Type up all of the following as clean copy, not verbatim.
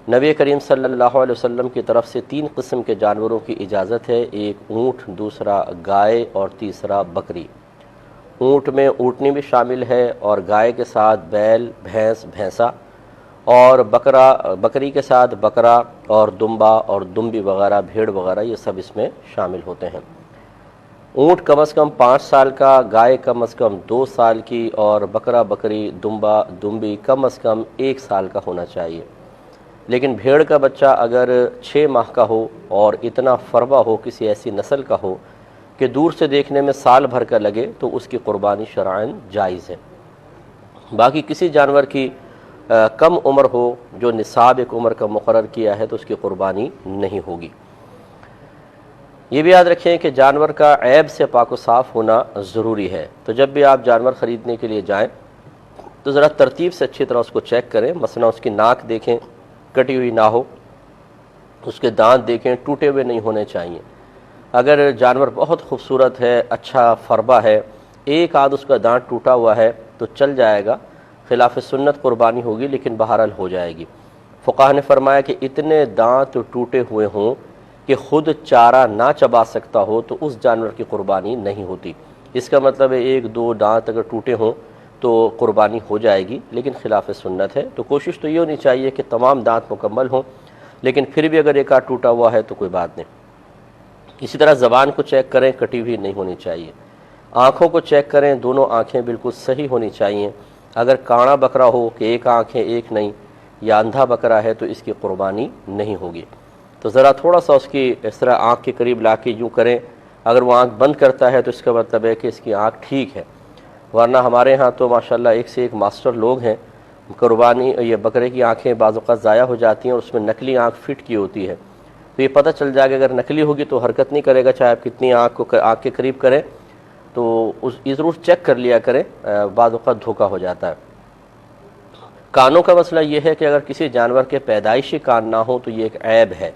نبی کریم صلی اللہ علیہ وسلم کی طرف سے 3 قسم کے جانوروں کی اجازت ہے، ایک اونٹ، دوسرا گائے اور تیسرا بکری۔ اونٹ میں اونٹنی بھی شامل ہے، اور گائے کے ساتھ بیل، بھینس، بھینسا، اور بکری کے ساتھ بکرا اور دمبا اور دمبی وغیرہ، بھیڑ وغیرہ، یہ سب اس میں شامل ہوتے ہیں۔ اونٹ کم از کم 5 سال کا، گائے کم از کم 2 سال کی، اور بکرا، بکری، دمبا، دمبی کم از کم 1 سال کا ہونا چاہیے۔ لیکن بھیڑ کا بچہ اگر 6 ماہ کا ہو اور اتنا فربا ہو، کسی ایسی نسل کا ہو کہ دور سے دیکھنے میں سال بھر کا لگے، تو اس کی قربانی شرعاً جائز ہے۔ باقی کسی جانور کی کم عمر ہو، جو نصاب ایک عمر کا مقرر کیا ہے، تو اس کی قربانی نہیں ہوگی۔ یہ بھی یاد رکھیں کہ جانور کا عیب سے پاک و صاف ہونا ضروری ہے، تو جب بھی آپ جانور خریدنے کے لیے جائیں تو ذرا ترتیب سے اچھی طرح اس کو چیک کریں۔ مثلا اس کی ناک دیکھیں، کٹی ہوئی نہ ہو، اس کے دانت دیکھیں، ٹوٹے ہوئے نہیں ہونے چاہیے۔ اگر جانور بہت خوبصورت ہے، اچھا فربا ہے، ایک آدھ اس کا دانت ٹوٹا ہوا ہے تو چل جائے گا، خلاف سنت قربانی ہوگی، لیکن بہرحال ہو جائے گی۔ فقہا نے فرمایا کہ اتنے دانت ٹوٹے ہوئے ہوں کہ خود چارہ نہ چبا سکتا ہو تو اس جانور کی قربانی نہیں ہوتی۔ اس کا مطلب ہے 1-2 دانت اگر ٹوٹے ہوں تو قربانی ہو جائے گی، لیکن خلاف سنت ہے۔ تو کوشش تو یہ ہونی چاہیے کہ تمام دانت مکمل ہوں، لیکن پھر بھی اگر ایک آدھ ٹوٹا ہوا ہے تو کوئی بات نہیں۔ اسی طرح زبان کو چیک کریں، کٹی ہوئی نہیں ہونی چاہیے۔ آنکھوں کو چیک کریں، دونوں آنکھیں بالکل صحیح ہونی چاہیے۔ اگر کانا بکرا ہو کہ ایک آنکھ ہے ایک نہیں، یا اندھا بکرا ہے، تو اس کی قربانی نہیں ہوگی۔ تو ذرا تھوڑا سا اس کی اس طرح آنکھ کے قریب لا کے یوں کریں، اگر وہ آنکھ بند کرتا ہے تو اس کا مطلب ہے کہ اس کی آنکھ ٹھیک ہے، ورنہ ہمارے ہاں تو ماشاءاللہ ایک سے ایک ماسٹر لوگ ہیں، قربانی یہ بکرے کی آنکھیں بعض اوقات ضائع ہو جاتی ہیں اور اس میں نقلی آنکھ فٹ کی ہوتی ہے، تو یہ پتہ چل جائے گا اگر نقلی ہوگی تو حرکت نہیں کرے گا، چاہے آپ کتنی آنکھ کے قریب کریں، تو یہ ضرور چیک کر لیا کریں، بعض اوقات دھوکہ ہو جاتا ہے۔ کانوں کا مسئلہ یہ ہے کہ اگر کسی جانور کے پیدائشی کان نہ ہو تو یہ ایک عیب ہے،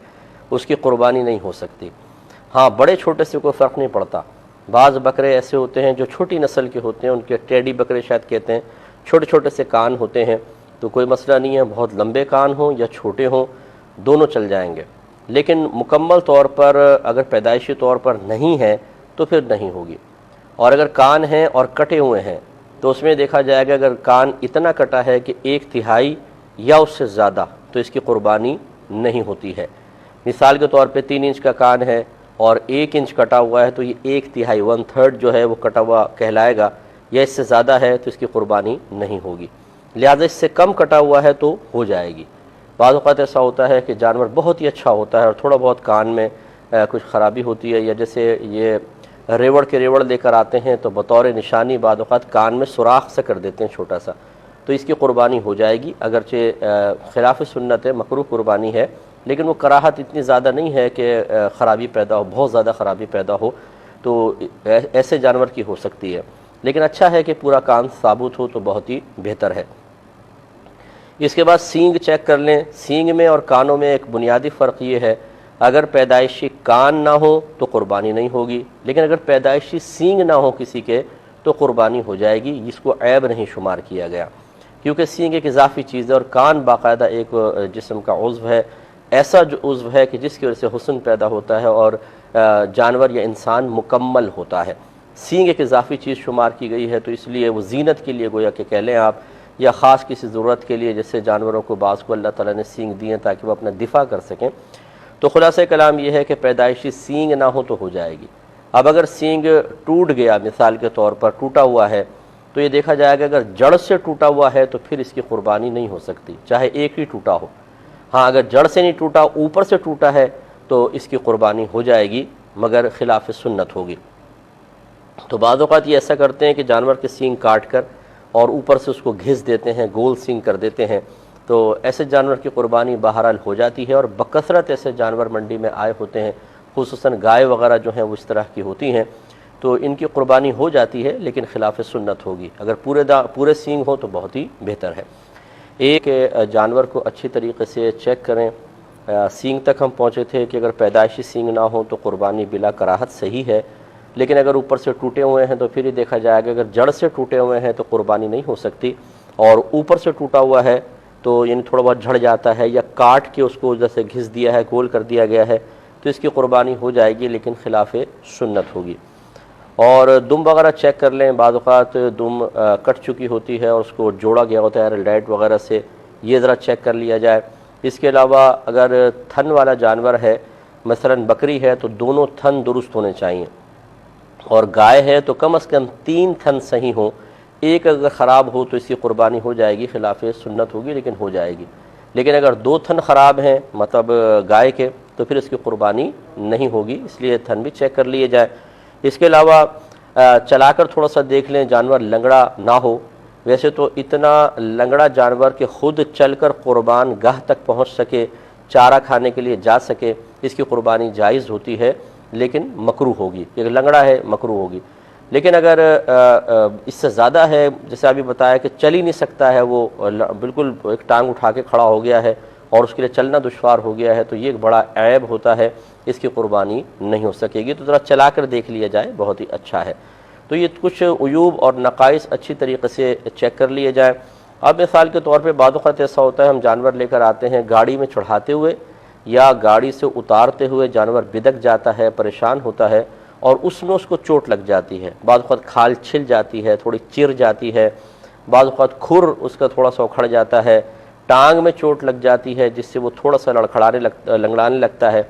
اس کی قربانی نہیں ہو سکتی۔ ہاں، بڑے چھوٹے سے کوئی فرق نہیں پڑتا۔ بعض بکرے ایسے ہوتے ہیں جو چھوٹی نسل کے ہوتے ہیں، ان کے ٹیڈی بکرے شاید کہتے ہیں، چھوٹے چھوٹے سے کان ہوتے ہیں، تو کوئی مسئلہ نہیں ہے، بہت لمبے کان ہوں یا چھوٹے ہوں، دونوں چل جائیں گے۔ لیکن مکمل طور پر اگر پیدائشی طور پر نہیں ہے تو پھر نہیں ہوگی۔ اور اگر کان ہیں اور کٹے ہوئے ہیں تو اس میں دیکھا جائے گا اگر کان اتنا کٹا ہے کہ 1/3 یا اس سے زیادہ، تو اس کی قربانی نہیں ہوتی ہے۔ مثال کے طور پہ 3 انچ کا کان ہے اور 1 انچ کٹا ہوا ہے، تو یہ 1/3 1/3 جو ہے وہ کٹا ہوا کہلائے گا، یا اس سے زیادہ ہے تو اس کی قربانی نہیں ہوگی۔ لہٰذا اس سے کم کٹا ہوا ہے تو ہو جائے گی۔ بعض اوقات ایسا ہوتا ہے کہ جانور بہت ہی اچھا ہوتا ہے اور تھوڑا بہت کان میں کچھ خرابی ہوتی ہے، یا جیسے یہ ریوڑ کے ریوڑ لے کر آتے ہیں تو بطور نشانی بعض اوقات کان میں سوراخ سے کر دیتے ہیں چھوٹا سا، تو اس کی قربانی ہو جائے گی، اگرچہ خلاف سنت ہے، مکروہ قربانی ہے، لیکن وہ کراہت اتنی زیادہ نہیں ہے کہ خرابی پیدا ہو، بہت زیادہ خرابی پیدا ہو، تو ایسے جانور کی ہو سکتی ہے، لیکن اچھا ہے کہ پورا کان ثابت ہو تو بہت ہی بہتر ہے۔ اس کے بعد سینگ چیک کر لیں۔ سینگ میں اور کانوں میں ایک بنیادی فرق یہ ہے، اگر پیدائشی کان نہ ہو تو قربانی نہیں ہوگی، لیکن اگر پیدائشی سینگ نہ ہو کسی کے تو قربانی ہو جائے گی، اس کو عیب نہیں شمار کیا گیا، کیونکہ سینگ ایک اضافی چیز ہے اور کان باقاعدہ ایک جسم کا عضو ہے، ایسا جو عضو ہے کہ جس کی وجہ سے حسن پیدا ہوتا ہے اور جانور یا انسان مکمل ہوتا ہے۔ سینگ ایک اضافی چیز شمار کی گئی ہے، تو اس لیے وہ زینت کے لیے گویا کہ کہہ لیں آپ، یا خاص کسی ضرورت کے لیے، جیسے جانوروں کو بعض کو اللہ تعالیٰ نے سینگ دی ہیں تاکہ وہ اپنا دفاع کر سکیں۔ تو خلاصہ کلام یہ ہے کہ پیدائشی سینگ نہ ہو تو ہو جائے گی۔ اب اگر سینگ ٹوٹ گیا، مثال کے طور پر ٹوٹا ہوا ہے، تو یہ دیکھا جائے گا اگر جڑ سے ٹوٹا ہوا ہے تو پھر اس کی قربانی نہیں ہو سکتی، چاہے ایک ہی ٹوٹا ہو۔ ہاں، اگر جڑ سے نہیں ٹوٹا، اوپر سے ٹوٹا ہے تو اس کی قربانی ہو جائے گی، مگر خلاف سنت ہوگی۔ تو بعض اوقات یہ ایسا کرتے ہیں کہ جانور کے سینگ کاٹ کر اور اوپر سے اس کو گھس دیتے ہیں، گول سینگ کر دیتے ہیں، تو ایسے جانور کی قربانی بہرحال ہو جاتی ہے، اور بکثرت ایسے جانور منڈی میں آئے ہوتے ہیں، خصوصاً گائے وغیرہ جو ہیں وہ اس طرح کی ہوتی ہیں، تو ان کی قربانی ہو جاتی ہے، لیکن خلاف سنت ہوگی۔ اگر پورے سینگ ہو تو بہت ہی بہتر ہے۔ ایک جانور کو اچھی طریقے سے چیک کریں۔ سینگ تک ہم پہنچے تھے کہ اگر پیدائشی سینگ نہ ہو تو قربانی بلا کراہت صحیح ہے، لیکن اگر اوپر سے ٹوٹے ہوئے ہیں تو پھر یہ دیکھا جائے گا اگر جڑ سے ٹوٹے ہوئے ہیں تو قربانی نہیں ہو سکتی، اور اوپر سے ٹوٹا ہوا ہے تو یعنی تھوڑا بہت جھڑ جاتا ہے یا کاٹ کے اس کو جیسے گھس دیا ہے، گول کر دیا گیا ہے، تو اس کی قربانی ہو جائے گی، لیکن خلاف سنت ہوگی۔ اور دم وغیرہ چیک کر لیں، بعض اوقات دم کٹ چکی ہوتی ہے اور اس کو جوڑا گیا ہوتا ہے ریلڈائٹ وغیرہ سے، یہ ذرا چیک کر لیا جائے۔ اس کے علاوہ اگر تھن والا جانور ہے، مثلا بکری ہے، تو دونوں تھن درست ہونے چاہیے، اور گائے ہے تو کم از کم 3 تھن صحیح ہوں، ایک اگر خراب ہو تو اس کی قربانی ہو جائے گی، خلاف سنت ہوگی لیکن ہو جائے گی۔ لیکن اگر 2 تھن خراب ہیں مطلب گائے کے، تو پھر اس کی قربانی نہیں ہوگی، اس لیے تھن بھی چیک کر لیے جائے۔ اس کے علاوہ چلا کر تھوڑا سا دیکھ لیں جانور لنگڑا نہ ہو۔ ویسے تو اتنا لنگڑا جانور کہ خود چل کر قربان گاہ تک پہنچ سکے، چارہ کھانے کے لیے جا سکے، اس کی قربانی جائز ہوتی ہے، لیکن مکروہ ہوگی، یہ لنگڑا ہے مکروہ ہوگی۔ لیکن اگر اس سے زیادہ ہے، جیسے ابھی بتایا کہ چل ہی نہیں سکتا ہے، وہ بالکل ایک ٹانگ اٹھا کے کھڑا ہو گیا ہے اور اس کے لیے چلنا دشوار ہو گیا ہے، تو یہ ایک بڑا عیب ہوتا ہے، اس کی قربانی نہیں ہو سکے گی، تو ذرا چلا کر دیکھ لیا جائے، بہت ہی اچھا ہے۔ تو یہ کچھ عیوب اور نقائص اچھی طریقے سے چیک کر لیے جائیں۔ اب مثال کے طور پہ بعض اوقات ایسا ہوتا ہے، ہم جانور لے کر آتے ہیں، گاڑی میں چڑھاتے ہوئے یا گاڑی سے اتارتے ہوئے جانور بدک جاتا ہے، پریشان ہوتا ہے، اور اس میں اس کو چوٹ لگ جاتی ہے، بعض اوقات کھال چھل جاتی ہے، تھوڑی چر جاتی ہے، بعض اوقات کھر اس کا تھوڑا سا اکھڑ جاتا ہے، ٹانگ میں چوٹ لگ جاتی ہے جس سے وہ تھوڑا سا لنگڑانے لگتا ہے۔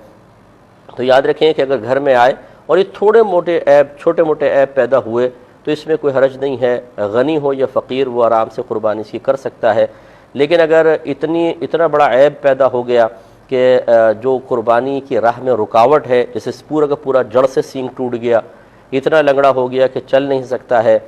تو یاد رکھیں کہ اگر گھر میں آئے اور یہ چھوٹے موٹے عیب پیدا ہوئے تو اس میں کوئی حرج نہیں ہے، غنی ہو یا فقیر وہ آرام سے قربانی اس کی کر سکتا ہے۔ لیکن اگر اتنا بڑا عیب پیدا ہو گیا کہ جو قربانی کی راہ میں رکاوٹ ہے، جیسے پورا کا پورا جڑ سے سینگ ٹوٹ گیا، اتنا لنگڑا ہو گیا کہ چل نہیں سکتا ہے،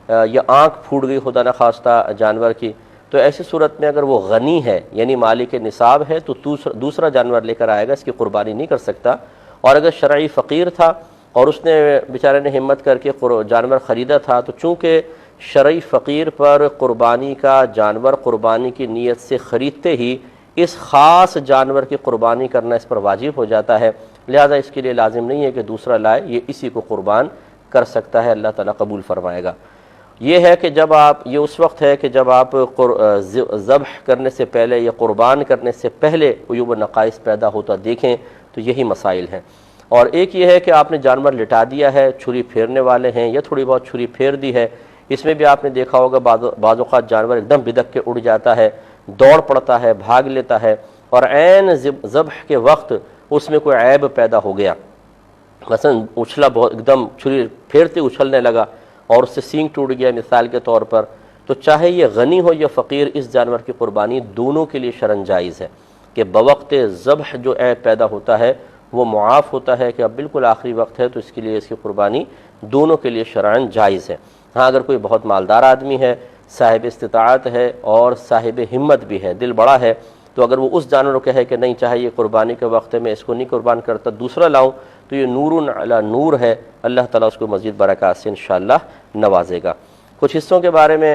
یا آنکھ پھوٹ گئی خدا نخواستہ جانور کی، تو ایسی صورت میں اگر وہ غنی ہے یعنی مالک نصاب ہے تو دوسرا جانور لے کر آئے گا، اس کی قربانی نہیں کر سکتا۔ اور اگر شرعی فقیر تھا اور اس نے بیچارے نے ہمت کر کے جانور خریدا تھا، تو چونکہ شرعی فقیر پر قربانی کا جانور قربانی کی نیت سے خریدتے ہی اس خاص جانور کی قربانی کرنا اس پر واجب ہو جاتا ہے، لہذا اس کے لیے لازم نہیں ہے کہ دوسرا لائے، یہ اسی کو قربان کر سکتا ہے، اللہ تعالیٰ قبول فرمائے گا۔ یہ ہے کہ جب یہ اس وقت ہے کہ جب آپ ذبح کرنے سے پہلے یا قربان کرنے سے پہلے عیوب و نقائص پیدا ہوتا دیکھیں، تو یہی مسائل ہیں۔ اور ایک یہ ہے کہ آپ نے جانور لٹا دیا ہے، چھری پھیرنے والے ہیں یا تھوڑی بہت چھری پھیر دی ہے، اس میں بھی آپ نے دیکھا ہوگا بعض اوقات جانور ایک دم بدک کے اڑ جاتا ہے، دوڑ پڑتا ہے، بھاگ لیتا ہے، اور عین ذبح کے وقت اس میں کوئی عیب پیدا ہو گیا، مثلا اچھلا بہت ایک دم چھری پھیرتے اچھلنے لگا اور اس سے سینگ ٹوٹ گیا مثال کے طور پر، تو چاہے یہ غنی ہو یا فقیر، اس جانور کی قربانی دونوں کے لیے شرعاً جائز ہے کہ بوقت ذبح جو عیب پیدا ہوتا ہے وہ معاف ہوتا ہے کہ اب بالکل آخری وقت ہے، تو اس کے لیے اس کی قربانی دونوں کے لیے شرعاً جائز ہے۔ ہاں اگر کوئی بہت مالدار آدمی ہے، صاحب استطاعت ہے اور صاحب ہمت بھی ہے، دل بڑا ہے، تو اگر وہ اس جانور کو کہے کہ نہیں چاہے یہ قربانی کے وقت میں اس کو نہیں قربان کرتا، دوسرا لاؤں، تو یہ نور علی نور ہے، اللہ تعالیٰ اس کو مزید برکات سے انشاءاللہ نوازے گا۔ کچھ حصوں کے بارے میں